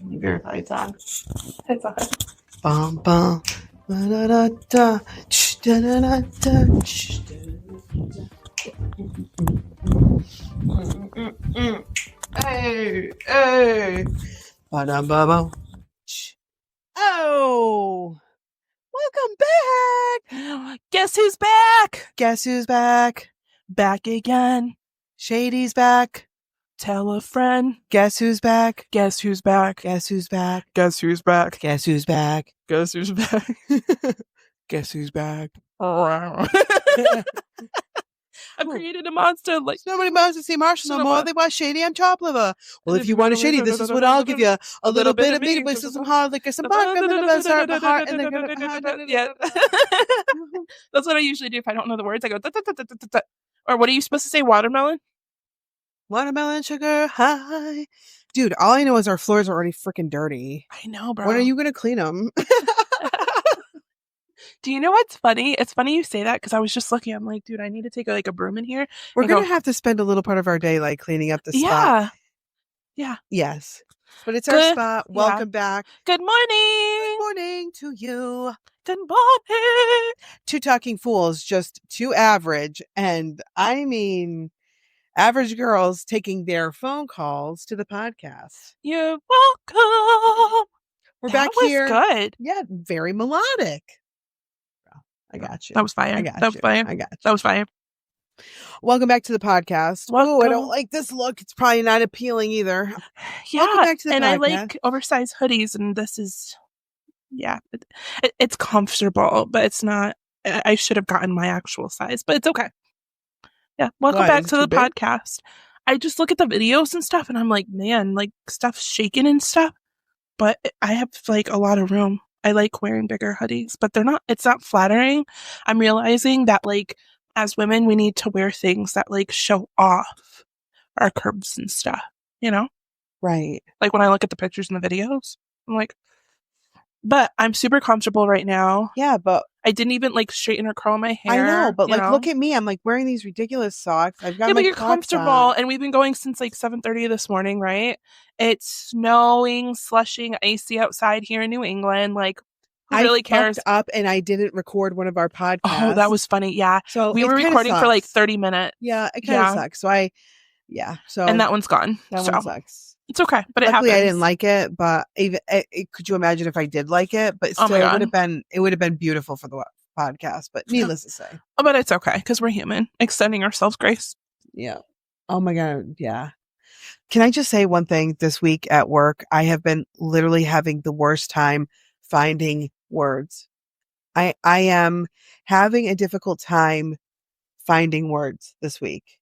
You verify it's on. It's on. Bum bum. Da da da da. Da da da da. Hey, hey. Ba da ba ba. Oh, welcome back. Guess who's back? Guess who's back? Back again. Shady's back. Tell a friend. Guess who's back? Guess who's back? Guess who's back? Guess who's back? Guess who's back? Guess who's back? Guess who's back? I've created a monster like nobody wants to see Marshall no more. They want Shady and chop liver. Well, if you want a Shady, this is what I'll give you: a little bit of meat with some hard liquor, some vodka, a little bit of heart, and then yeah. That's what I usually do if I don't know the words. I go or what are you supposed to say? Watermelon. Watermelon sugar high. Dude, all I know is our floors are already freaking dirty. I know, bro. When are you gonna clean them? Do you know what's funny? It's funny you say that because I was just looking. I'm like, dude, I need to take a broom in here. We're going to have to spend a little part of our day like cleaning up the spot. Yeah. Yes. But it's our spot. Welcome back. Good morning. Good morning to you. Good morning. Two talking fools, just two average. And I mean, average girls taking their phone calls to the podcast. You're welcome. We're back here. Good. Yeah. Very melodic. I got you. That was fire. That was fire. I got you. That was fire. Welcome back to the podcast. Oh, I don't like this look. It's probably not appealing either. Yeah. Welcome back to the podcast. I like oversized hoodies, and this is, it's comfortable, but it's not. I should have gotten my actual size, but it's okay. Yeah. Welcome back to the podcast. I just look at the videos and stuff, and I'm like, man, like stuff's shaking and stuff, but I have like a lot of room. I like wearing bigger hoodies, but it's not flattering. I'm realizing that like as women, we need to wear things that like show off our curves and stuff, you know? Right. Like when I look at the pictures and the videos, I'm like, but I'm super comfortable right now. Yeah, but I didn't even like straighten or curl my hair. I know, but like, look at me. I'm like wearing these ridiculous socks. I've got but you're comfortable. And we've been going since like 7:30 this morning, right? It's snowing, slushing, icy outside here in New England. Like, who really cares? I fucked up and I didn't record one of our podcasts. Oh, that was funny. Yeah. So we were recording for like 30 minutes. Yeah, it kind of sucks. So and that one's gone. That one sucks. It's okay, but luckily it happens. I didn't like it, but even could you imagine if I did like it? But still, it would have been beautiful for the podcast. But needless to say, but it's okay because we're human, extending ourselves grace. Yeah. Oh my god. Yeah. Can I just say one thing? This week at work, I have been literally having the worst time finding words. I am having a difficult time finding words this week.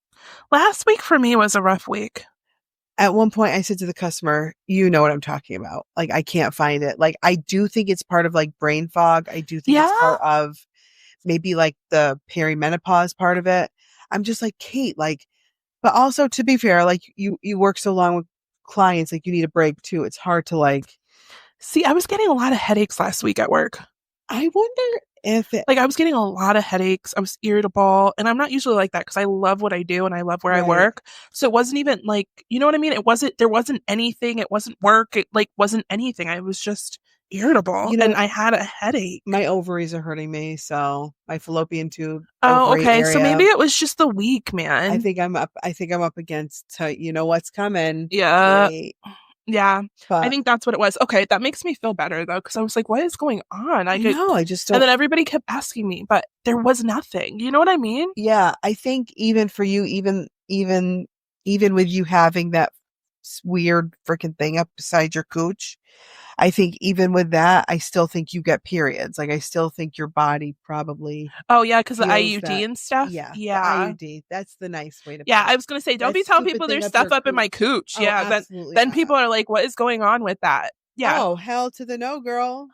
Last week for me was a rough week. At one point I said to the customer, you know what I'm talking about. Like, I can't find it. Like, I do think it's part of like brain fog. I do think it's part of maybe like the perimenopause part of it. I'm just like, Kate, like, but also to be fair, like you work so long with clients, like you need a break too. It's hard to like. See, I was getting a lot of headaches last week at work. I wonder if I was getting a lot of headaches. I was irritable, and I'm not usually like that because I love what I do and I love where I work. So it wasn't even like, you know what I mean? There wasn't anything. It wasn't work. It like wasn't anything. I was just irritable, and I had a headache. My ovaries are hurting me, so my fallopian tube. Oh, okay. Area. So maybe it was just the week, man. I think I'm up against. You know what's coming? Yeah. Wait. Yeah, but I think that's what it was. Okay, that makes me feel better though, because I was like, "What is going on?" I just don't. And then everybody kept asking me, but there was nothing. You know what I mean? Yeah, I think even for you, even with you having that weird freaking thing up beside your cooch, I think even with that, I still think you get periods. Like, I still think your body probably. Oh yeah, because the IUD and stuff. Yeah, the IUD. That's the nice way to. Yeah, I was gonna say, don't be telling people there's stuff up in my cooch. Oh, yeah, then people are like, "What is going on with that?" Yeah. Oh, hell to the no, girl.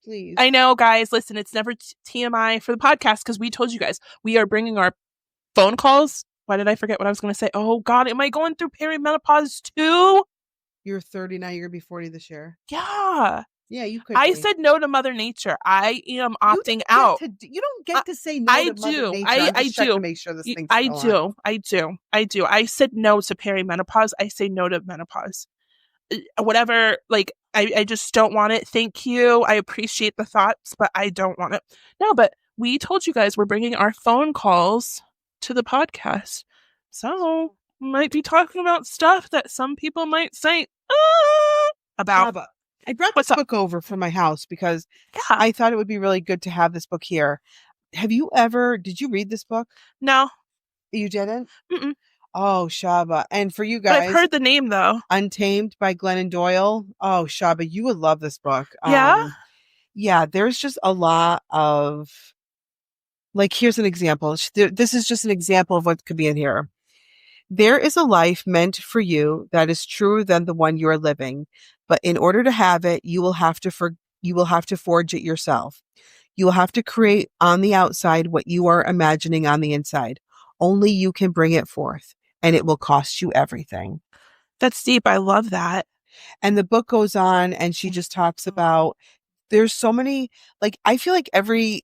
Please. I know, guys. Listen, it's never TMI for the podcast because we told you guys we are bringing our phone calls. Why did I forget what I was gonna say? Oh God, am I going through perimenopause too? You're 30 now. You're gonna be 40 this year. Yeah. Yeah, you could. I said no to Mother Nature. I am opting out. You don't get to say no to Mother Nature. I do. To make sure this thing's I do. I said no to perimenopause. I say no to menopause. whatever, like, I just don't want it. Thank you. I appreciate the thoughts, but I don't want it. No, but we told you guys we're bringing our phone calls to the podcast. So, might be talking about stuff that some people might say about. Shaba, I brought this book over from my house because I thought it would be really good to have this book here. Did you read this book? No. You didn't? Mm-mm. Oh, Shaba. And for you guys, but I've heard the name though. Untamed by Glennon Doyle. Oh, Shaba, you would love this book. Yeah? Yeah, there's just a lot of, like, here's an example. This is just an example of what could be in here. There is a life meant for you that is truer than the one you are living, but in order to have it, you will have to forge it yourself. You will have to create on the outside what you are imagining on the inside. Only you can bring it forth, and it will cost you everything. That's deep. I love that. And the book goes on, and she just talks about, there's so many, like, I feel like every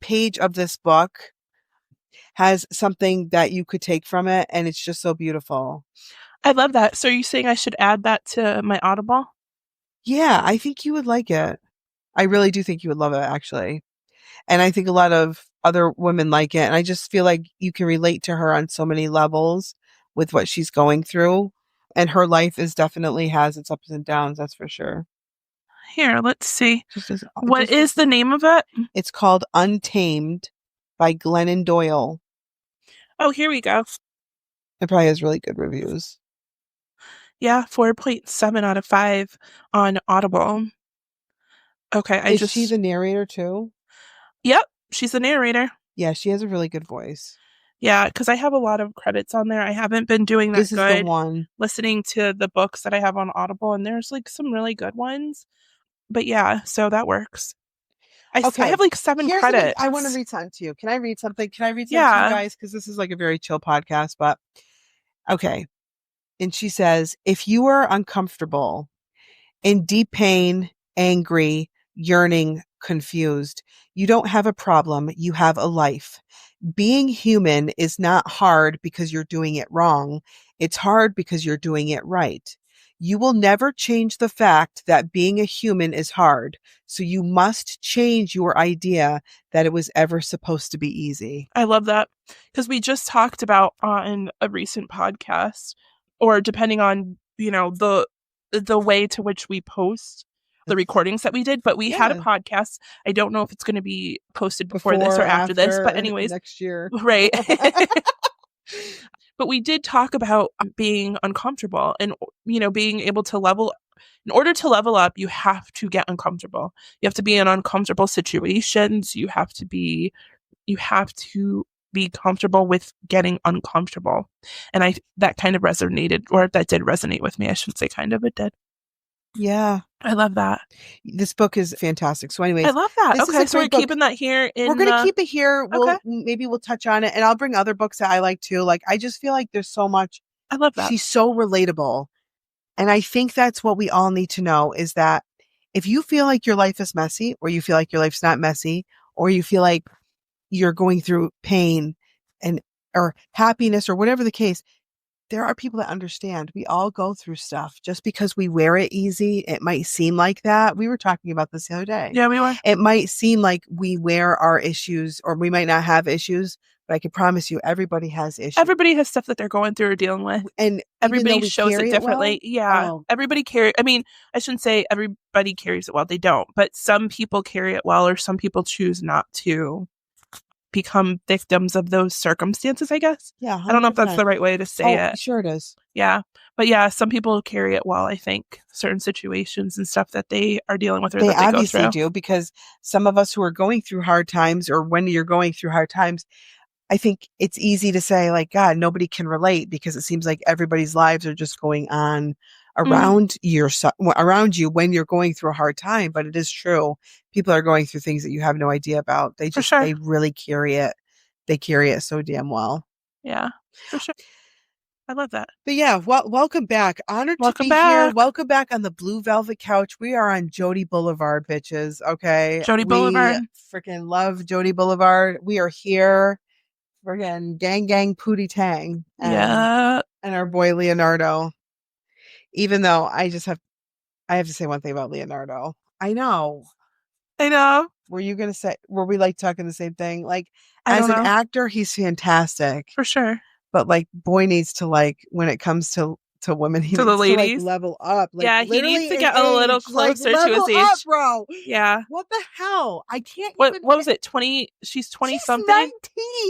page of this book has something that you could take from it, and it's just so beautiful. I love that. So are you saying I should add that to my Audible? Yeah, I think you would like it. I really do think you would love it, actually. And I think a lot of other women like it. And I just feel like you can relate to her on so many levels with what she's going through. And her life definitely has its ups and downs, that's for sure. Here, let's see. What is the name of it? It's called Untamed by Glennon Doyle. Oh, here we go. It probably has really good reviews. Yeah, 4.7 out of 5 on Audible. Okay, Is she the narrator too? Yep, she's the narrator. Yeah, she has a really good voice. Yeah, because I have a lot of credits on there. I haven't been doing that good. This is the one. Listening to the books that I have on Audible, and there's like some really good ones. But yeah, so that works. I have like 7 credits. I want to read something to you. Can I read something? Can I read something to you guys? Because this is like a very chill podcast, but okay. And she says, if you are uncomfortable, in deep pain, angry, yearning, confused, you don't have a problem. You have a life. Being human is not hard because you're doing it wrong. It's hard because you're doing it right. You will never change the fact that being a human is hard. So you must change your idea that it was ever supposed to be easy. I love that, because we just talked about on a recent podcast, or depending on, the way to which we post the recordings that we did, but we had a podcast. I don't know if it's going to be posted before this or after this, but anyways, next year. Right. But we did talk about being uncomfortable and, being able to level. In order to level up, you have to get uncomfortable. You have to be in uncomfortable situations. You have to be comfortable with getting uncomfortable. And that kind of resonated, or that did resonate with me. I shouldn't say kind of, it did. Yeah. I love that. This book is fantastic. So anyways, I love that. Okay, so we're keeping that here. We're going to keep it here. Maybe we'll touch on it, and I'll bring other books that I like too. Like, I just feel like there's so much. I love that. She's so relatable. And I think that's what we all need to know, is that if you feel like your life is messy, or you feel like your life's not messy, or you feel like you're going through pain or happiness or whatever the case, there are people that understand. We all go through stuff. Just because we wear it easy, it might seem like that. We were talking about this the other day. Yeah, we were. It might seem like we wear our issues, or we might not have issues, but I can promise you, everybody has issues. Everybody has stuff that they're going through or dealing with. And everybody shows it differently. Yeah. Oh. Everybody I shouldn't say everybody carries it well. They don't. But some people carry it well, or some people choose not to become victims of those circumstances, I guess. Yeah. 100%. I don't know if that's the right way to say it. Sure it is. Yeah. But yeah, some people carry it well, I think, certain situations and stuff that they are dealing with, or that they obviously go through. Do, because some of us who are going through hard times, or when you're going through hard times, I think it's easy to say, like, God, nobody can relate, because it seems like everybody's lives are just going on around around you when you're going through a hard time. But it is true. People are going through things that you have no idea about. They just, they really carry it. They carry it so damn well. Yeah, for sure. I love that. But yeah, welcome back. Honored to be here. Welcome back on the Blue Velvet Couch. We are on Jody Boulevard, bitches. Okay. Jody Boulevard. Freaking love Jody Boulevard. We are here. Friggin' gang pootie tang. Yeah. And our boy Leonardo. Even though I have to say one thing about Leonardo. I know. Were we like talking the same thing? Like, as an actor, he's fantastic. For sure. But like, boy needs to, like, when it comes to women, he needs to like level up. Like, yeah, he needs to get a little closer to his age. Up, bro. Yeah. What the hell? I can't what was it? 20? She's 20 something?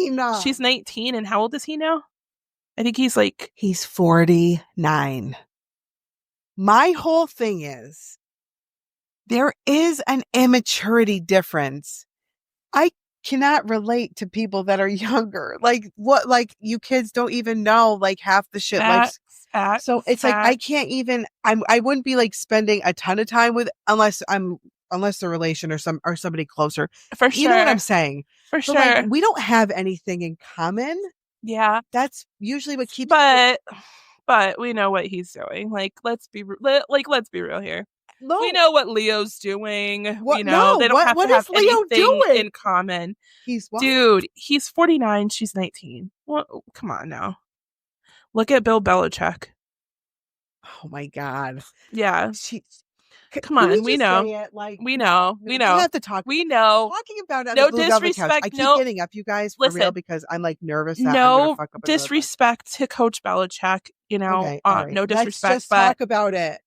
19. She's 19. And how old is he now? I think he's 49. My whole thing is, there is an immaturity difference. I cannot relate to people that are younger. Like, what? Like, you kids don't even know like half the shit. So it's like, I can't even. I wouldn't be like spending a ton of time with unless the relation or somebody closer. For sure. You know what I'm saying? For sure. Like, we don't have anything in common. Yeah. That's usually what keeps. But we know what he's doing. Like, let's be real here. No. We know what Leo's doing. We know they don't have to have anything in common. Dude, he's 49. She's 19. Well, come on now. Look at Bill Belichick. Oh my God. Yeah. Come on, we know. We know. We know. We have to talk. We know. Talking about it. No disrespect. I keep getting up, you guys, for real, because I'm like nervous. That no disrespect to Coach Belichick. You know, okay, right. No disrespect. Let's just talk about it.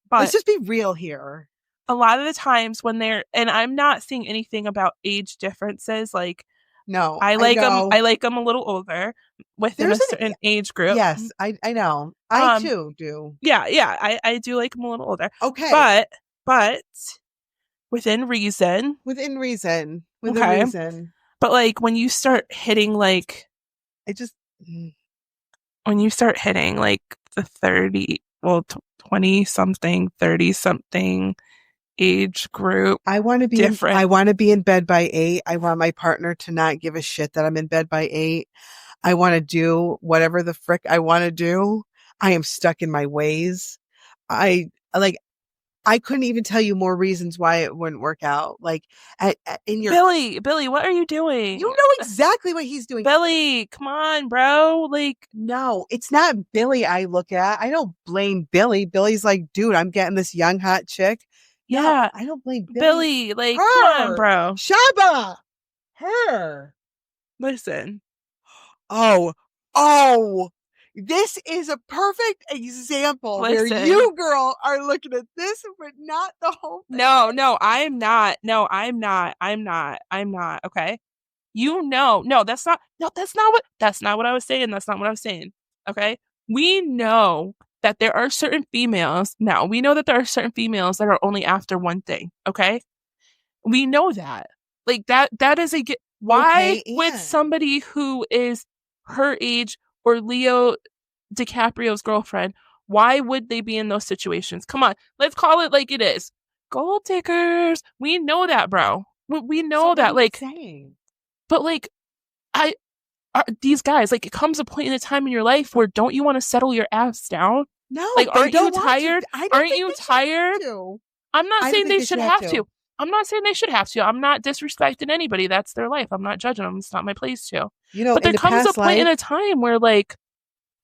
But let's just be real here. A lot of the times when and I'm not seeing anything about age differences. Like, no, I like them. I like them a little older within a certain age group. Yes, I know. I too do. Yeah. I do like them a little older. Okay, but within reason. Within reason. But like when you start hitting like, when you start hitting like the 20 something, 30 something age group. I want to be different. I want to be in bed by 8. I want my partner to not give a shit that I'm in bed by 8. I want to do whatever the frick I want to do. I am stuck in my ways. I couldn't even tell you more reasons why it wouldn't work out. Like, in your Billy, what are you doing? You know exactly what he's doing. Billy, come on, bro. Like, no, it's not Billy I look at. I don't blame Billy. Billy's like, dude, I'm getting this young hot chick. Yeah, no, I don't blame Billy. Like, come on, bro. Shaba, her. Listen. Oh. This is a perfect example where you, girl, are looking at this, but not the whole thing. No, I'm not. Okay. That's not what I was saying. That's not what I was saying. Okay. We know that there are certain females. Now, we know that there are certain females that are only after one thing. Okay. We know that. Like, that is why would somebody who is her age or Leo DiCaprio's girlfriend, why would they be in those situations? Come on, let's call it like it is. Gold diggers. We know that, bro. We know that. Like, but like, these guys, like, it comes a point in a time in your life where don't you want to settle your ass down? No, like, aren't you tired? Aren't you tired? I'm not saying they should have to. I'm not saying they should have to. I'm not disrespecting anybody. That's their life. I'm not judging them. It's not my place to. You know, but there comes a point in a time where, like,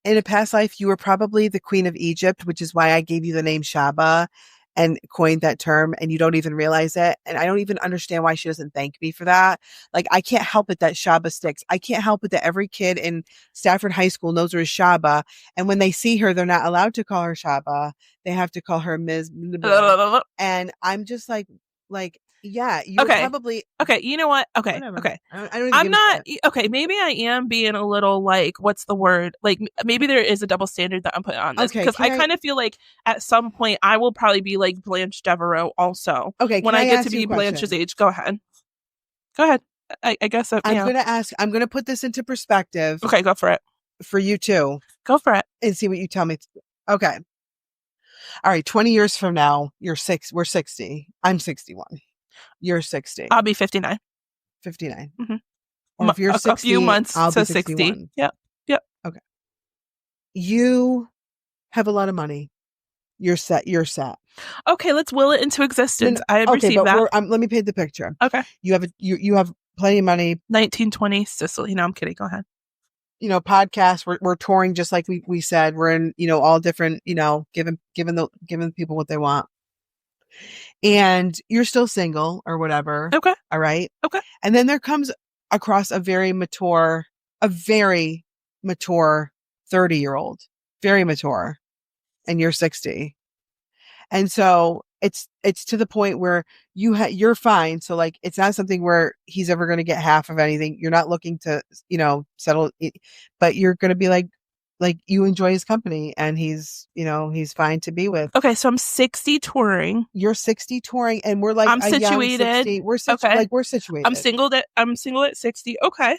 in a past life, you were probably the Queen of Egypt, which is why I gave you the name Shaba and coined that term, and you don't even realize it. And I don't even understand why she doesn't thank me for that. Like, I can't help it that Shaba sticks. I can't help it that every kid in Stafford High School knows her as Shaba. And when they see her, they're not allowed to call her Shaba. They have to call her Ms. And I'm just like, yeah, you're probably okay. You know what? Okay, whatever. Okay. I'm not okay. Maybe I am being a little like, what's the word? Like, maybe there is a double standard that I'm putting on this because I kind of feel like at some point I will probably be like Blanche Devereaux also. Okay, when I get to be Blanche's age. Go ahead. I guess I'm gonna ask. I'm gonna put this into perspective. Okay, go for it. For you too. Go for it and see what you tell me. Okay. All right. 20 years from now, we're 60. I'm 61. You're 60. I'll be 59. 59. Mm-hmm. Or if you're 60, a few months I'll to be 60. Yep. Okay. You have a lot of money. You're set. Okay, let's will it into existence. I received that. Let me paint the picture. Okay. You have plenty of money. 1920 Sicily. No, I'm kidding. Go ahead. podcasts. We're touring just like we said. We're in, all different, giving people what they want. And you're still single or whatever. Okay. All right. Okay. And then there comes across a very mature 30-year-old, very mature, and you're 60. And so it's to the point where you're fine. So like, it's not something where he's ever going to get half of anything. You're not looking to, settle, but you're going to be like you enjoy his company and he's fine to be with. Okay. So I'm 60 touring. You're 60 touring and we're like, I'm situated. We're situated. I'm single at 60. Okay.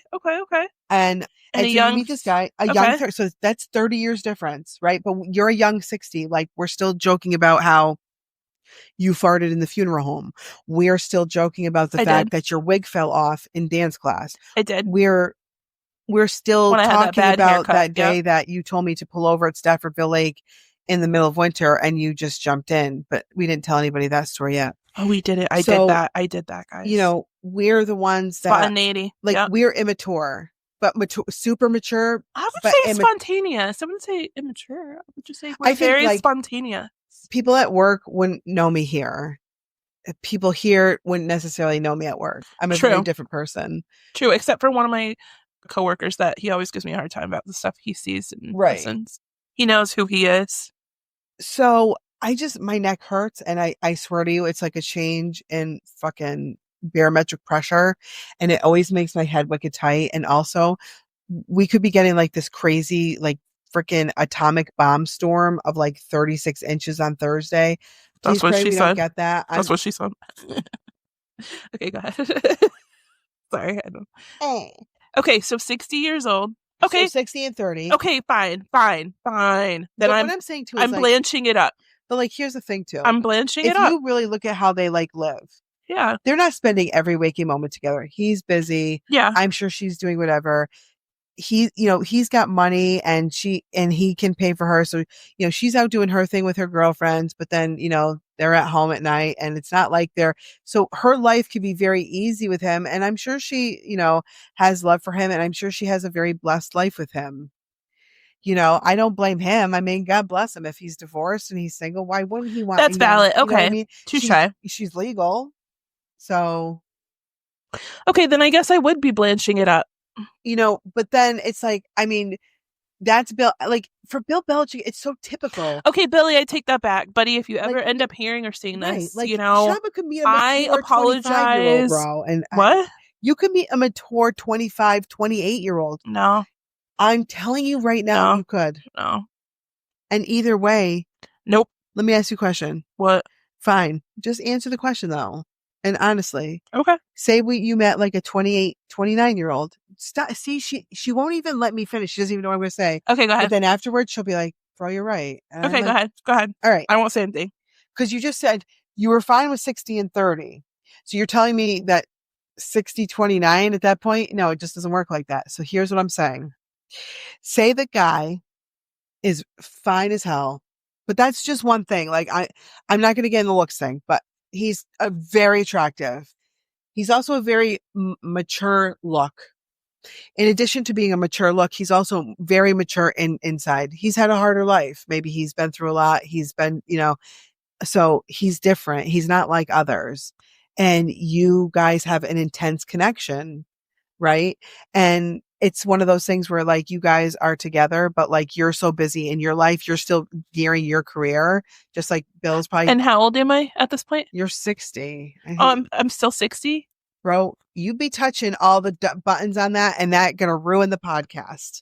And so you meet this guy, young, so that's 30 years difference, right? But you're a young 60. Like, we're still joking about how you farted in the funeral home. We're still joking about the fact that your wig fell off in dance class. I did. We're still talking about that day that you told me to pull over at Staffordville Lake in the middle of winter and you just jumped in, but we didn't tell anybody that story yet. Oh, we did it. I did that, guys. We're the ones that spontaneity. We're immature. But super mature. I would say spontaneous. I wouldn't say immature. I would just say we're very spontaneous. People at work wouldn't know me here. People here wouldn't necessarily know me at work. I'm a very different person. True, except for one of my coworkers that he always gives me a hard time about the stuff he sees and listens. He knows who he is. So my neck hurts, and I swear to you, it's like a change in fucking barometric pressure, and it always makes my head wicked tight. And also, we could be getting like this crazy, like freaking atomic bomb storm of like 36 inches on Thursday. That's what she said. Get that. That's what she said. Okay, go ahead. Sorry, I don't. Okay, so 60 years old. Okay, so 60 and 30. Okay, fine. Then what I'm saying too is I'm blanching it up. But like, here's the thing too. I'm blanching it up. If you really look at how they live. Yeah. They're not spending every waking moment together. He's busy. Yeah. I'm sure she's doing whatever. He's got money and he can pay for her. So, she's out doing her thing with her girlfriends, but then, they're at home at night and it's not like so her life could be very easy with him. And I'm sure she, has love for him. And I'm sure she has a very blessed life with him. I don't blame him. I mean, God bless him. If he's divorced and he's single, why wouldn't he want? That's valid. Okay. I mean, touche. She's legal. So. Okay, then I guess I would be blanching it up. But then it's like, I mean, that's Bill. Like, for Bill Belichick, it's so typical. Okay, Billy, I take that back, buddy. If you ever end up hearing or seeing this, I apologize, bro. And what? You could meet a mature 25, 28-year-old. No, I'm telling you right now, you could. No. And either way, nope. Let me ask you a question. What? Fine. Just answer the question though. And honestly, okay. Say you met like a 28, 29-year-old. See, she won't even let me finish. She doesn't even know what I'm going to say. Okay, go ahead. But then afterwards, she'll be like, bro, you're right. And okay, go ahead. All right. I won't say anything. Because you just said you were fine with 60 and 30. So you're telling me that 60, 29 at that point? No, it just doesn't work like that. So here's what I'm saying. Say the guy is fine as hell, but that's just one thing. Like, I'm not going to get in the looks thing, but he's a very attractive. He's also a very mature look. In addition to being a mature look, he's also very mature inside. He's had a harder life. Maybe he's been through a lot. He's been, so he's different. He's not like others. And you guys have an intense connection, right? And it's one of those things where like you guys are together, but like you're so busy in your life, you're still gearing your career, just like Bill's probably. And how old am I at this point? You're 60. I'm still 60. Bro, you be touching all the buttons on that, and that gonna ruin the podcast.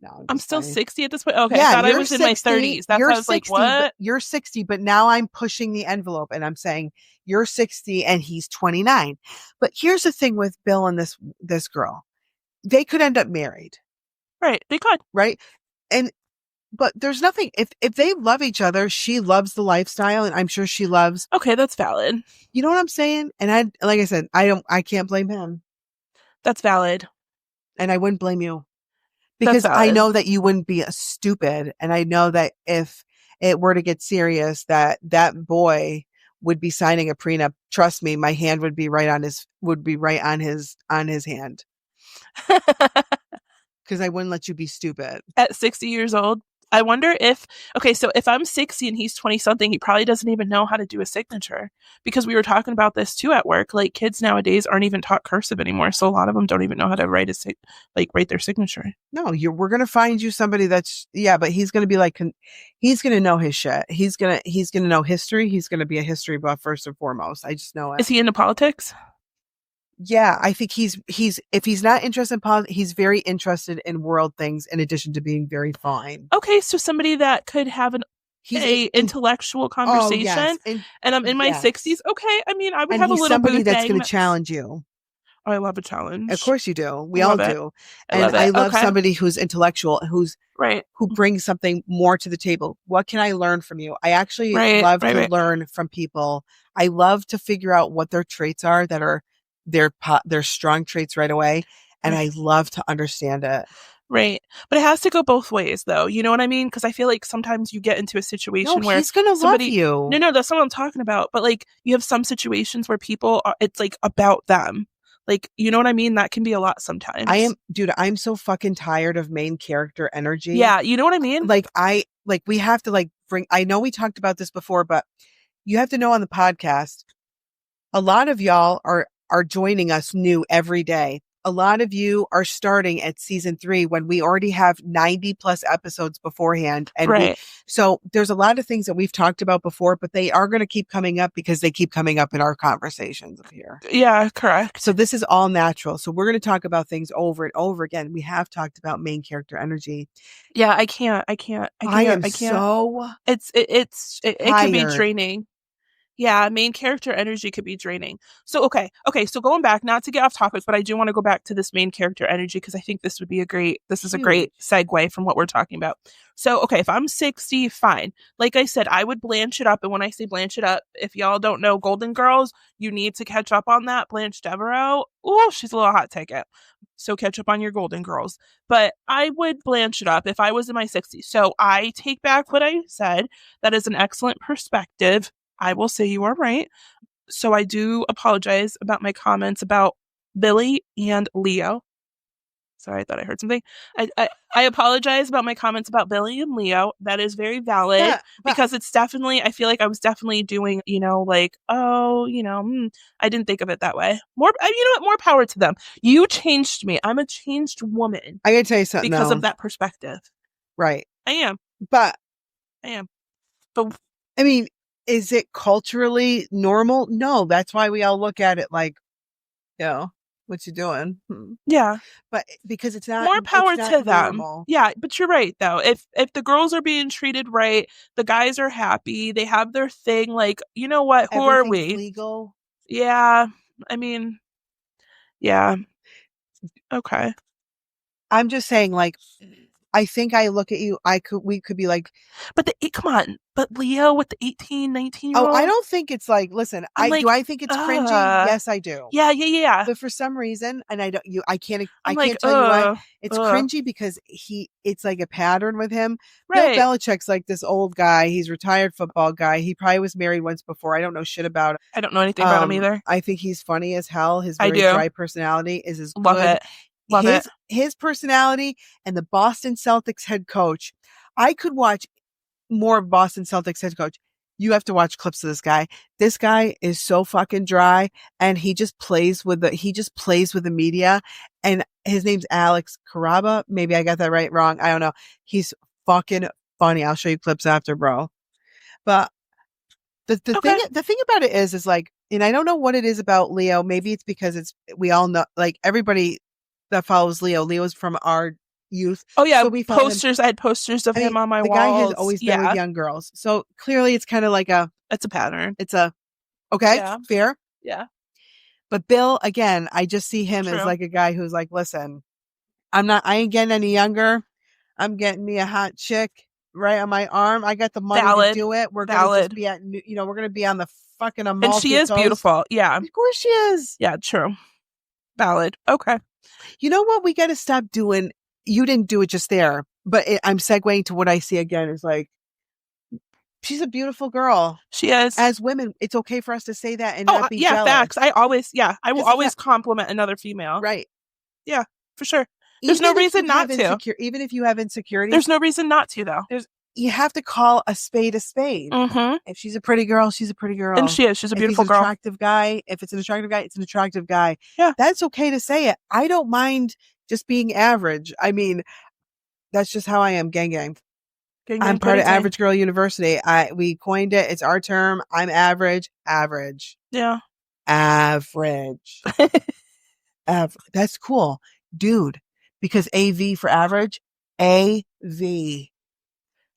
No, I'm still 60 at this point. Okay, yeah, I thought I was 60, in my 30s. That's why I was 60, like, what? You're 60, but now I'm pushing the envelope, and I'm saying you're 60 and he's 29. But here's the thing with Bill and this girl. They could end up married. Right. They could. Right. But there's nothing, if they love each other, she loves the lifestyle and I'm sure she loves. Okay. That's valid. You know what I'm saying? And like I said, I can't blame him. That's valid. And I wouldn't blame you because I know that you wouldn't be a stupid. And I know that if it were to get serious, that boy would be signing a prenup. Trust me, my hand would be right on his hand. Because I wouldn't let you be stupid. At 60 years old? I wonder if, okay, so if I'm 60 and he's 20 something, he probably doesn't even know how to do a signature, because we were talking about this too at work. Like, kids nowadays aren't even taught cursive anymore. So a lot of them don't even know how to write write their signature. No, we're going to find you somebody that's, but he's going to be like, he's going to know his shit. He's going to know history. He's going to be a history buff first and foremost. I just know it. Is he into politics? Yeah, I think he's if he's not interested in politics, he's very interested in world things in addition to being very fine. Okay, so somebody that could have an intellectual conversation, and I'm in my 60s. Okay, I mean, I would have a little somebody that's going to challenge you. Oh, I love a challenge. Of course you do. We all do. And I love somebody who's intellectual, who brings something more to the table. What can I learn from you? I actually love to learn from people. I love to figure out what their traits are that are their strong traits right away. And I love to understand it. Right. But it has to go both ways, though. You know what I mean? Because I feel like sometimes you get into a situation where he's going to love you. No, that's not what I'm talking about. But like, you have some situations where people it's like about them. Like, you know what I mean? That can be a lot sometimes. I'm so fucking tired of main character energy. Yeah. You know what I mean? We have to bring, I know we talked about this before, but you have to know on the podcast, a lot of y'all are joining us new every day. A lot of you are starting at season 3 when we already have 90 plus episodes beforehand. And so there's a lot of things that we've talked about before, but they are going to keep coming up because they keep coming up in our conversations here. Yeah, correct. So this is all natural. So we're going to talk about things over and over again. We have talked about main character energy. Yeah, I can't. I can't. So it can be draining. Yeah, main character energy could be draining. So, okay. So going back, not to get off topic, but I do want to go back to this main character energy, because I think this is a great segue from what we're talking about. So, okay, if I'm 60, fine. Like I said, I would blanch it up. And when I say blanch it up, if y'all don't know Golden Girls, you need to catch up on that. Blanche Devereaux, she's a little hot ticket. So catch up on your Golden Girls. But I would blanch it up if I was in my 60s. So I take back what I said. That is an excellent perspective. I will say you are right. So I do apologize about my comments about Billy and Leo. Sorry, I thought I heard something. I apologize about my comments about Billy and Leo. That is very valid, because it's definitely, I feel like I was definitely doing, I didn't think of it that way. More power to them. You changed me. I'm a changed woman. I gotta tell you something because of that perspective. Right. I am. But I mean, is it culturally normal? No, that's why we all look at it like, what you doing? Yeah. But because it's not more power to them. Normal. Yeah, but you're right though. If the girls are being treated right, the guys are happy, they have their thing, like, you know what? Who are we? Legal. Yeah. I mean, yeah. Okay. I'm just saying, like, I think I look at you, we could be like, but come on, but Leo with the 18, 19-year-old. Oh, I don't think it's like, listen, do I think it's cringy? Yes, I do. Yeah. But for some reason, and I can't tell you why, it's cringy, because it's like a pattern with him. Right. Bill Belichick's like this old guy. He's a retired football guy. He probably was married once before. I don't know shit about it. I don't know anything about him either. I think he's funny as hell. His very dry personality is as Love good. Love his personality, and the Boston Celtics head coach. I could watch more of Boston Celtics head coach. You have to watch clips of this guy. This guy is so fucking dry, and he just plays with the media. And his name's Alex Caraba. Maybe I got that right, wrong. I don't know. He's fucking funny. I'll show you clips after, bro. But the thing about it is like, and I don't know what it is about Leo. Maybe it's because we all know, like, everybody that follows Leo's from our youth. Oh yeah, so we posters. I had posters of him on my wall. The guy has always been with young girls, so clearly it's kind of like it's a pattern. It's fair. Yeah. But Bill, again, I just see him as like a guy who's like, listen, I ain't getting any younger. I'm getting me a hot chick right on my arm. I got the money to do it. We're gonna just be we're gonna be on the fucking Amalfi and she is beautiful. Yeah, of course she is. Yeah, true. Valid. Okay. You know what we got to stop doing? You didn't do it just there, but I'm segueing to what I see again. Is like, she's a beautiful girl. She is. As women, it's okay for us to say that and not be jealous. Facts. I will always compliment another female. Right. Yeah, for sure. There's no reason not to. Even if you have insecurities. There's no reason not to, though. You have to call a spade a spade. Mm-hmm. If she's a pretty girl, she's a pretty girl. And she is. She's a beautiful girl. If it's an attractive guy, it's an attractive guy. Yeah. That's okay to say it. I don't mind just being average. I mean, that's just how I am. Gang. I'm part of Average Girl University. We coined it. It's our term. I'm average. Yeah. Average. That's cool. Dude, because AV for average, AV.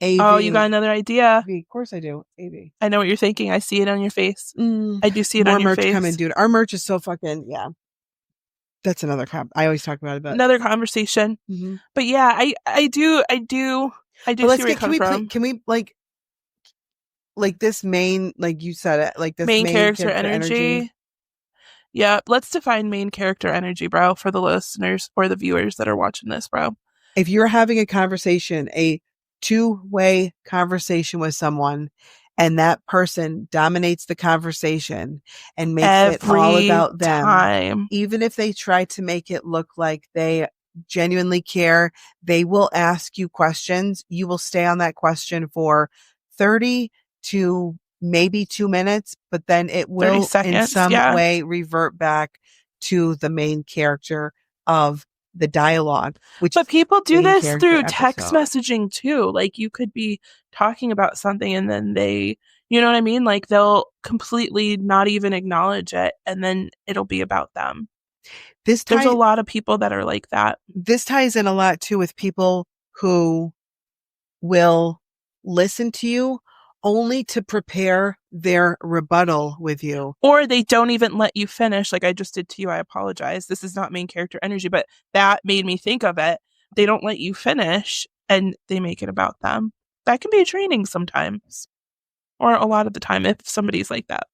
Oh, you got another idea? AV. Of course I do. AV. I know what you're thinking. I see it on your face. I do see it on your face. More merch coming, dude. Our merch is so fucking, yeah. That's another I always talk about it. Another conversation. Mm-hmm. But yeah, I do see where you come from. Can we like this main, like you said it, like this main character energy? Yeah, let's define main character energy, bro, for the listeners or the viewers that are watching this, bro. If you're having a conversation, a two-way conversation with someone, and that person dominates the conversation and makes it all about them, even if they try to make it look like they genuinely care, they will ask you questions. You will stay on that question for 30 to maybe 2 minutes, but then it will in some way revert back to the main character of the dialogue. But people do this through text messaging too. Like you could be talking about something and then they, you know what I mean? Like they'll completely not even acknowledge it and then it'll be about them. There's a lot of people that are like that. This ties in a lot too with people who will listen to you only to prepare their rebuttal with you. Or they don't even let you finish. Like I just did to you. I apologize. This is not main character energy, but that made me think of it. They don't let you finish and they make it about them. That can be a training sometimes. Or a lot of the time if somebody's like that.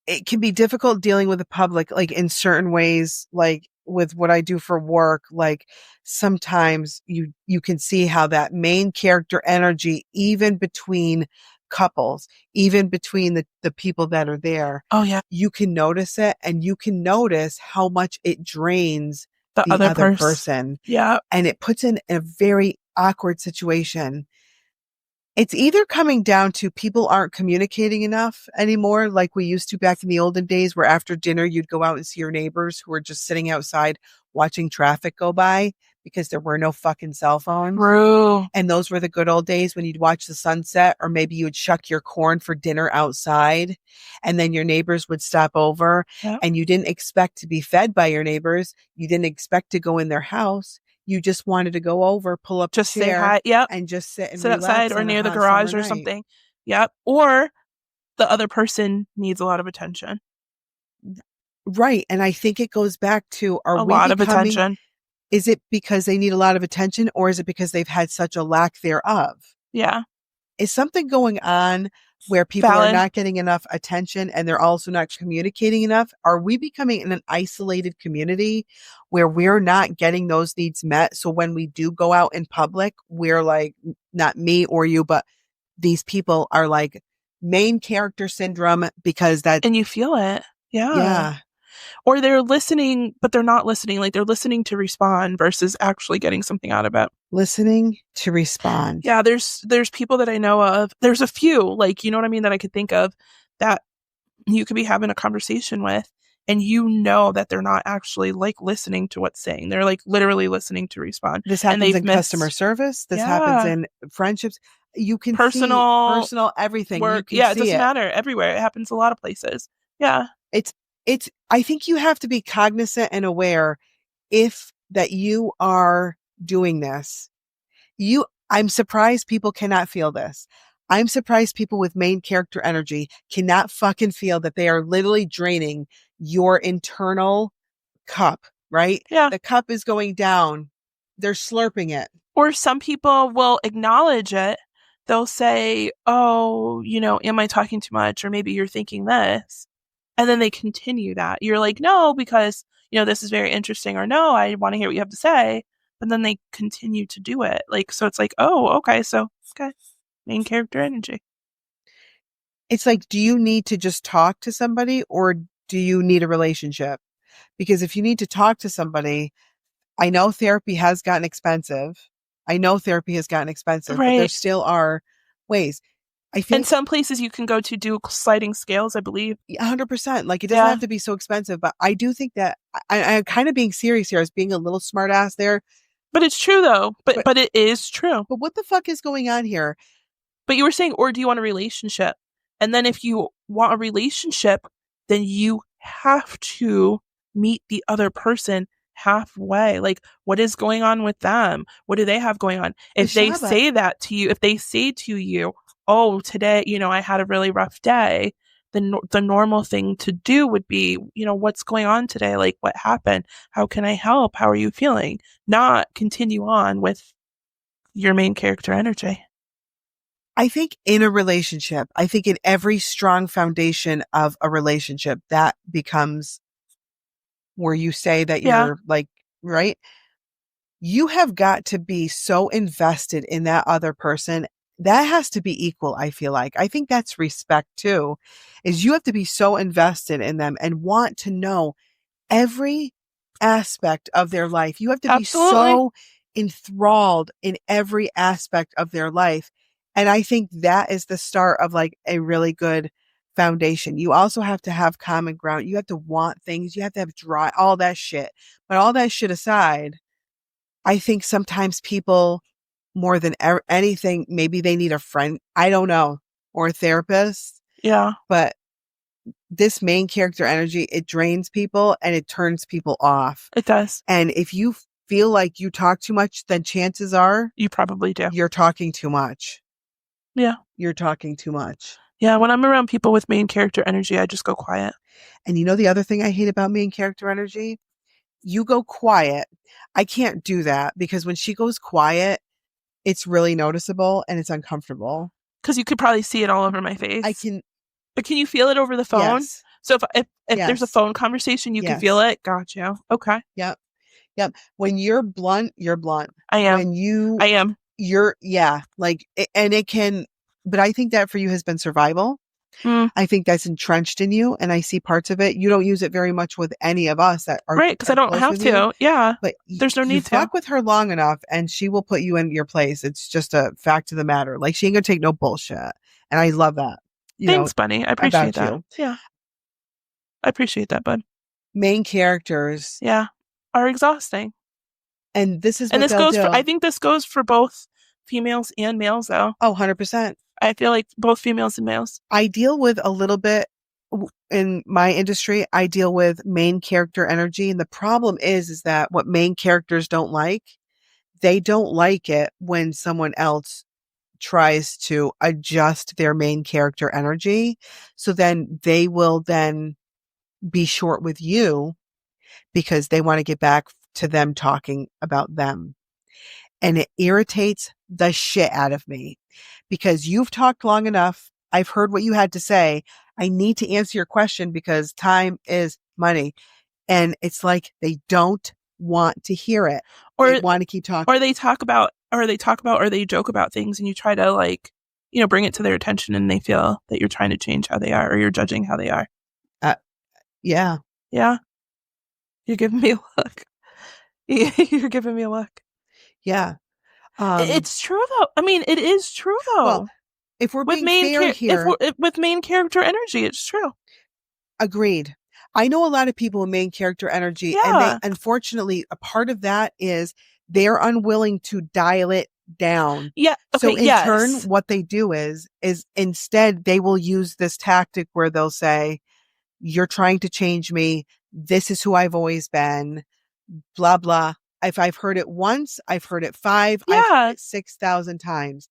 It can be difficult dealing with the public, like in certain ways, like with what I do for work, like sometimes you can see how that main character energy, even between couples, even between the people that are there. Oh yeah. You can notice it and you can notice how much it drains the other person. Yeah. And it puts in a very awkward situation. It's either coming down to people aren't communicating enough anymore, like we used to back in the olden days, where after dinner you'd go out and see your neighbors who were just sitting outside watching traffic go by because there were no fucking cell phones. True. And those were the good old days when you'd watch the sunset, or maybe you would shuck your corn for dinner outside and then your neighbors would stop over and you didn't expect to be fed by your neighbors. You didn't expect to go in their house. You just wanted to go over, pull up just a chair, say hi, and just sit outside or near the garage or something. Yep. Or the other person needs a lot of attention. Right. And I think it goes back to, attention. Is it because they need a lot of attention or is it because they've had such a lack thereof? Yeah. Is something going on where people are not getting enough attention and they're also not communicating enough? Are we becoming an isolated community where we're not getting those needs met? So when we do go out in public, we're like, not me or you, but these people are like main character syndrome because that. And you feel it. Yeah. Yeah. Or they're listening, but they're not listening. Like they're listening to respond versus actually getting something out of it. Listening to respond. Yeah, there's people that I know of. There's a few, like, you know what I mean, that I could think of that you could be having a conversation with and you know that they're not actually like listening to what's saying. They're like literally listening to respond. This happens in customer service. This happens in friendships. You can personal everything. Work. Yeah, it doesn't matter. Everywhere. It happens a lot of places. Yeah. I think you have to be cognizant and aware that you are doing this. I'm surprised people cannot feel this. I'm surprised people with main character energy cannot fucking feel that they are literally draining your internal cup, right? Yeah. The cup is going down. They're slurping it. Or some people will acknowledge it. They'll say, oh, am I talking too much? Or maybe you're thinking this. And then they continue that. You're like, no, because, this is very interesting. Or no, I want to hear what you have to say. But then they continue to do it. Like, so it's like, oh, okay. So, main character energy. It's like, do you need to just talk to somebody or do you need a relationship? Because if you need to talk to somebody, I know therapy has gotten expensive. But there still are ways. I think in some places you can go to do sliding scales, I believe. 100%. Like, it doesn't have to be so expensive, but I do think that I'm kind of being serious here as being a little smart ass there. But it's true though. But it is true. But what the fuck is going on here? But you were saying, or do you want a relationship? And then if you want a relationship, then you have to meet the other person halfway. Like, what is going on with them? What do they have going on? If they say that to you, if they say to you, oh, today, I had a really rough day, then the normal thing to do would be, what's going on today? Like, what happened? How can I help? How are you feeling? Not continue on with your main character energy. I think in a relationship, I think in every strong foundation of a relationship, that becomes where you say that you're like, right? You have got to be so invested in that other person. That has to be equal, I feel like. I think that's respect too, is you have to be so invested in them and want to know every aspect of their life. You have to be so enthralled in every aspect of their life. And I think that is the start of like a really good foundation. You also have to have common ground. You have to want things. You have to have all that shit. But all that shit aside, I think sometimes people, more than anything, maybe they need a friend. I don't know. Or a therapist. Yeah. But this main character energy, it drains people and it turns people off. It does. And if you feel like you talk too much, then chances are you probably do. You're talking too much. Yeah. You're talking too much. Yeah. When I'm around people with main character energy, I just go quiet. And the other thing I hate about main character energy? You go quiet. I can't do that because when she goes quiet, it's really noticeable and it's uncomfortable. Because you could probably see it all over my face. I can. But can you feel it over the phone? Yes. So if there's a phone conversation, you can feel it. Gotcha. Okay. Yep. When you're blunt, you're blunt. I am. I am. You're, like, and it can, but I think that for you has been survival. I think that's entrenched in you, and I see parts of it. You don't use it very much with any of us that are right, because I don't have to. Yeah, but there's no need to. Fuck with her long enough, and she will put you in your place. It's just a fact of the matter. Like, she ain't gonna take no bullshit, and I love that. Thanks, Bunny. I appreciate that. Yeah, I appreciate that, bud. Main characters, are exhausting, and this is this goes. I think this goes for both females and males, though. Oh, 100%. I feel like both females and males. I deal with a little bit in my industry. I deal with main character energy. And the problem is that what main characters don't like, they don't like it when someone else tries to adjust their main character energy. So then they will then be short with you because they want to get back to them talking about them. And it irritates the shit out of me because you've talked long enough. I've heard what you had to say. I need to answer your question because time is money. And it's like they don't want to hear it. Or they want to keep talking. Or they joke about things and you try to bring it to their attention and they feel that you're trying to change how they are or you're judging how they are. Yeah. Yeah. You're giving me a look. You're giving me a look. Yeah. It's true though. I mean, it is true though. Well, if we're being fair here, with main character energy, it's true. Agreed. I know a lot of people with main character energy, and they, unfortunately, a part of that is they're unwilling to dial it down. Yeah. Okay, so in turn, what they do is instead they will use this tactic where they'll say, "You're trying to change me. This is who I've always been." Blah blah. If I've heard it once, I've heard it 5, I've heard it 6,000 times.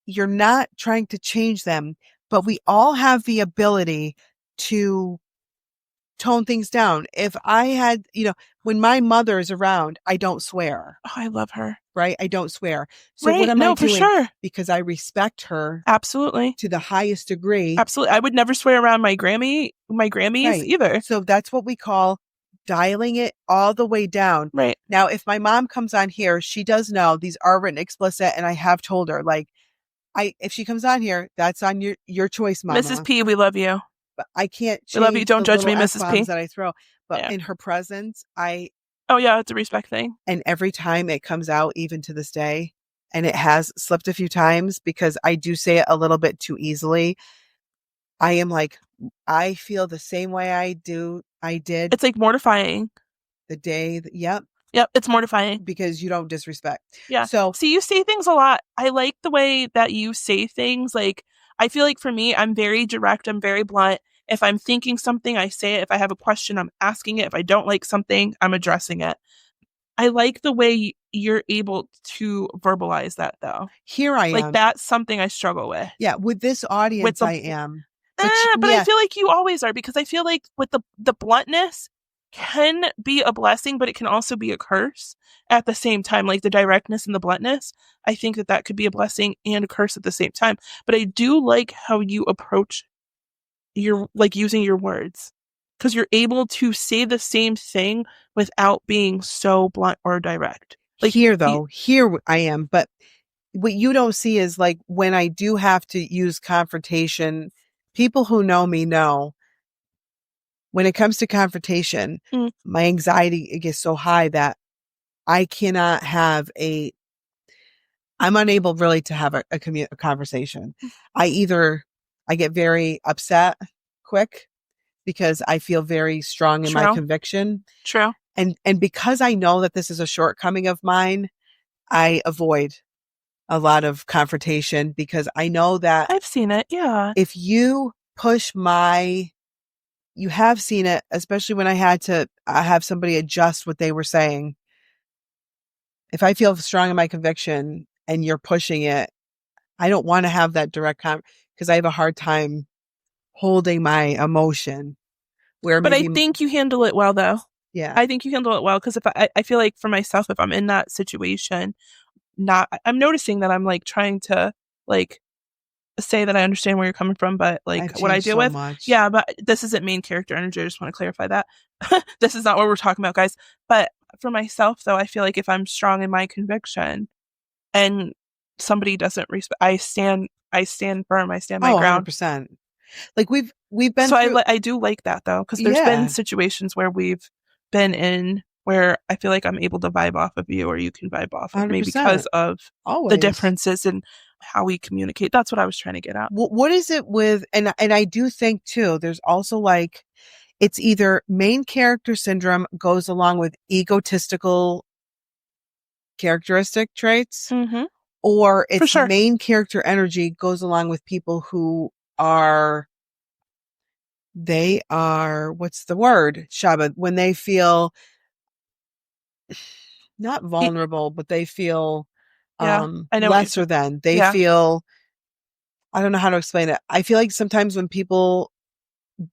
You're not trying to change them, but we all have the ability to tone things down. If I had, when my mother is around, I don't swear. Oh, I love her. Right? I don't swear. So what am I doing? For sure. Because I respect her. Absolutely. To the highest degree. Absolutely. I would never swear around my Grammys either. So that's what we call dialing it all the way down. Right. Now, if my mom comes on here, she does know these are written explicit, and I have told her, if she comes on here, that's on your choice, Mama. Mrs. P, we love you. but I can't We love you. change Don't the judge little me, Mrs. P. F-bombs that I throw. But in her presence, oh yeah, it's a respect thing. And every time it comes out, even to this day, and it has slipped a few times because I do say it a little bit too easily. I am like, I feel the same way I did. It's like mortifying. The day, yep. Yep, it's mortifying. Because you don't disrespect. Yeah. So, see, you say things a lot. I like the way that you say things. Like, I feel like for me, I'm very direct. I'm very blunt. If I'm thinking something, I say it. If I have a question, I'm asking it. If I don't like something, I'm addressing it. I like the way you're able to verbalize that, though. Here I am. Like, that's something I struggle with. Yeah, with this audience, I am. But I feel like you always are, because I feel like with the bluntness can be a blessing, but it can also be a curse at the same time. Like the directness and the bluntness, I think that could be a blessing and a curse at the same time. But I do like how you approach your, like, using your words, because you're able to say the same thing without being so blunt or direct. Like here I am. But what you don't see is, like, when I do have to use confrontation, people who know me know when it comes to confrontation, my anxiety gets so high that I cannot have I'm unable really to have a conversation. I get very upset quick because I feel very strong in my conviction. True. And because I know that this is a shortcoming of mine, I avoid a lot of confrontation, because I know that I've seen it. Yeah. If you push you have seen it, especially when I had to have somebody adjust what they were saying. If I feel strong in my conviction and you're pushing it, I don't want to have that direct because I have a hard time holding my emotion. But I think you handle it well, though. Yeah. I think you handle it well, because if I feel like for myself, if I'm in that situation, I'm noticing that I'm like trying to like say that I understand where you're coming from, but like what I deal with. Yeah, but this isn't main character energy. I just want to clarify that. This is not what we're talking about, guys. But for myself, though, I feel like if I'm strong in my conviction and somebody doesn't respect, I stand firm. I stand my ground. 100%. Like we've been. So I do like that, though, because there's been situations where we've been in where I feel like I'm able to vibe off of you, or you can vibe off of me, because of the differences in how we communicate. That's what I was trying to get at. What is it with, and I do think too, there's also like, it's either main character syndrome goes along with egotistical characteristic traits, or it's main character energy goes along with people who are, what's the word, Shaba, when they feel not vulnerable, but they feel lesser than. They feel, I don't know how to explain it. I feel like sometimes when people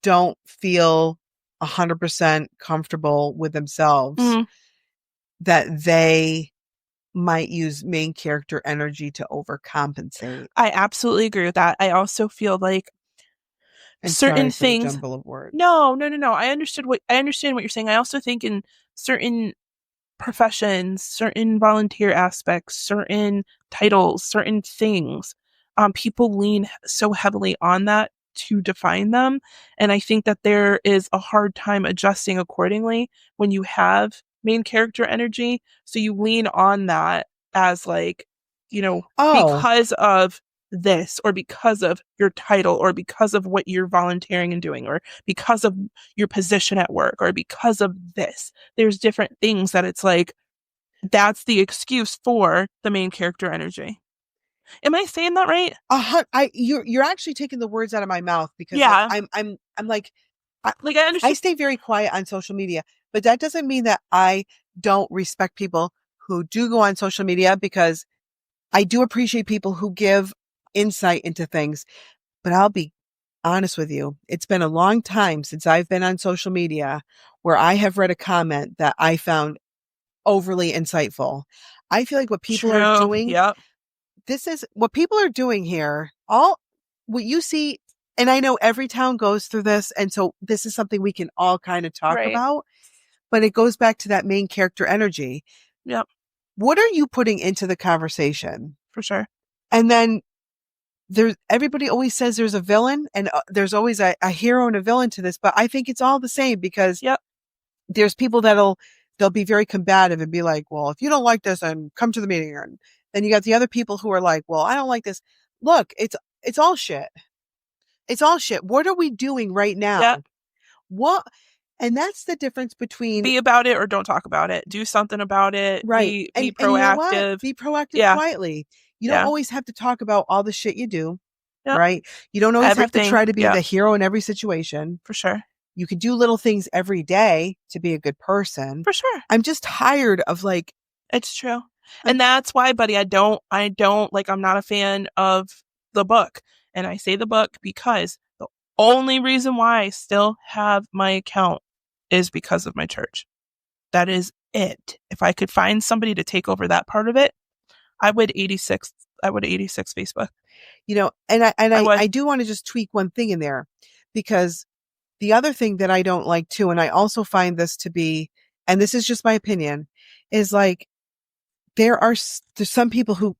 don't feel 100% comfortable with themselves, that they might use main character energy to overcompensate. I absolutely agree with that. I also feel like certain things. Jumble of words. No. I understand what you're saying. I also think in certain professions, certain volunteer aspects, certain titles, certain things, people lean so heavily on that to define them. And I think that there is a hard time adjusting accordingly when you have main character energy. So you lean on that as like, because of this, or because of your title, or because of what you're volunteering and doing, or because of your position at work, or because of this. There's different things that it's like, that's the excuse for the main character energy. Am I saying that right? You're actually taking the words out of my mouth, because I'm like I understand. I stay very quiet on social media, but that doesn't mean that I don't respect people who do go on social media, because I do appreciate people who give insight into things. But I'll be honest with you, it's been a long time since I've been on social media where I have read a comment that I found overly insightful. I feel like what people are doing, this is what people are doing here. All what you see, and I know every town goes through this, and so this is something we can all kind of talk about, but it goes back to that main character energy. Yep. What are you putting into the conversation? For sure. And then everybody always says there's a villain and there's always a hero and a villain to this, but I think it's all the same because there's people they'll be very combative and be like, well, if you don't like this, then come to the meeting. And then you got the other people who are like, well, I don't like this. Look, it's all shit. It's all shit. What are we doing right now? Yeah. What? And that's the difference between be about it or don't talk about it. Do something about it. Right. Be proactive. You know be proactive quietly. You don't always have to talk about all the shit you do. Yep. Right. You don't always have to try to be the hero in every situation. For sure. You could do little things every day to be a good person. For sure. I'm just tired of like. It's true. And that's why, buddy, I'm not a fan of the book. And I say the book because the only reason why I still have my account is because of my church. That is it. If I could find somebody to take over that part of it, I would 86 Facebook. You know, and I do want to just tweak one thing in there, because the other thing that I don't like too, and I also find this to be, and this is just my opinion, is like there's some people who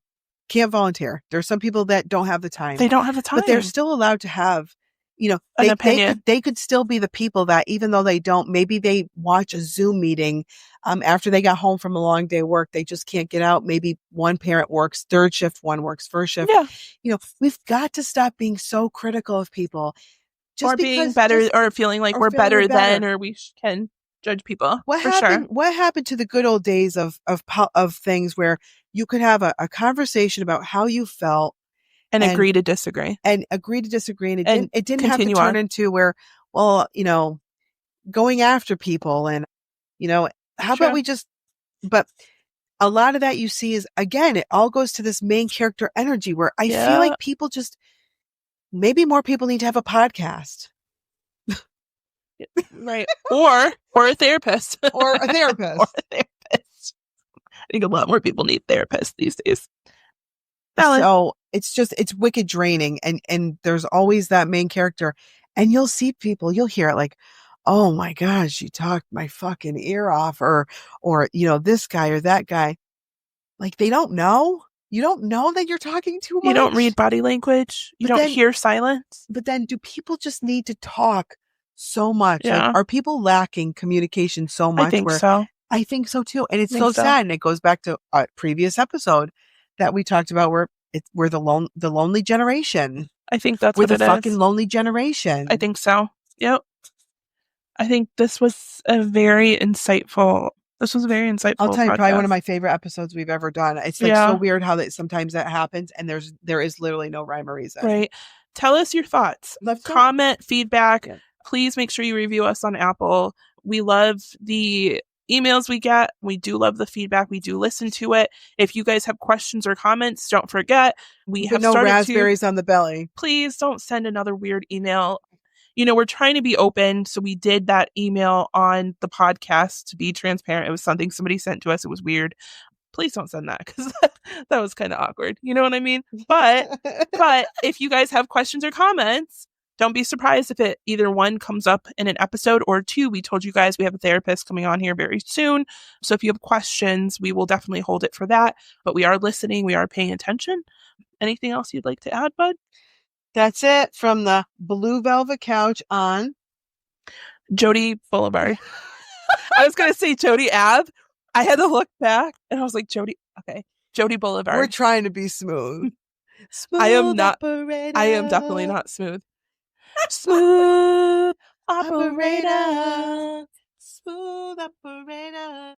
can't volunteer. There's some people that don't have the time. They don't have the time. But they're still allowed to have, you know, an opinion. They could still be the people that, even though they don't, maybe they watch a Zoom meeting after they got home from a long day of work. They just can't get out. Maybe one parent works third shift, one works first shift. Yeah. You know, we've got to stop being so critical of people. Or being better, or feeling like we're better than, or we can judge people. What happened to the good old days of things where you could have a conversation about how you felt and agree to disagree, and it didn't have to turn into where, well, you know, going after people, and you know, how about we just, but a lot of that you see is, again, it all goes to this main character energy where I feel like people just, maybe more people need to have a podcast. Right. Or a therapist. Or a therapist. I think a lot more people need therapists these days. So it's wicked draining, and there's always that main character, and you'll hear it like, oh my gosh, you talked my fucking ear off, or you know, this guy or that guy. Like, they don't know. You don't know that you're talking too much. You don't read body language. You don't hear silence. But then, do people just need to talk so much? Yeah. Like, are people lacking communication so much? I think so. I think so too. And it's so sad. And it goes back to a previous episode that we talked about where we're the lonely generation. I think that's we're the fucking lonely generation. I think so. Yep. I think this was a very insightful. I'll tell you, probably one of my favorite episodes we've ever done. It's like so weird how sometimes that happens, and there is literally no rhyme or reason. Right. Tell us your thoughts. Comment, feedback. Yeah. Please make sure you review us on Apple. We love the emails we get. We do love the feedback. We do listen to it. If you guys have questions or comments, don't forget, we have no raspberries on the belly. Please don't send another weird email. You know, we're trying to be open. So we did that email on the podcast to be transparent. It was something somebody sent to us. It was weird. Please don't send that, because that was kind of awkward. You know what I mean? But if you guys have questions or comments, don't be surprised if it either one comes up in an episode, or two, we told you guys we have a therapist coming on here very soon. So if you have questions, we will definitely hold it for that. But we are listening. We are paying attention. Anything else you'd like to add, bud? That's it from the blue velvet couch on Jody Boulevard. I was going to say Jody Ave. I had to look back and I was like, Jody Boulevard. We're trying to be smooth. I am definitely not smooth. Smooth operator. Smooth operator.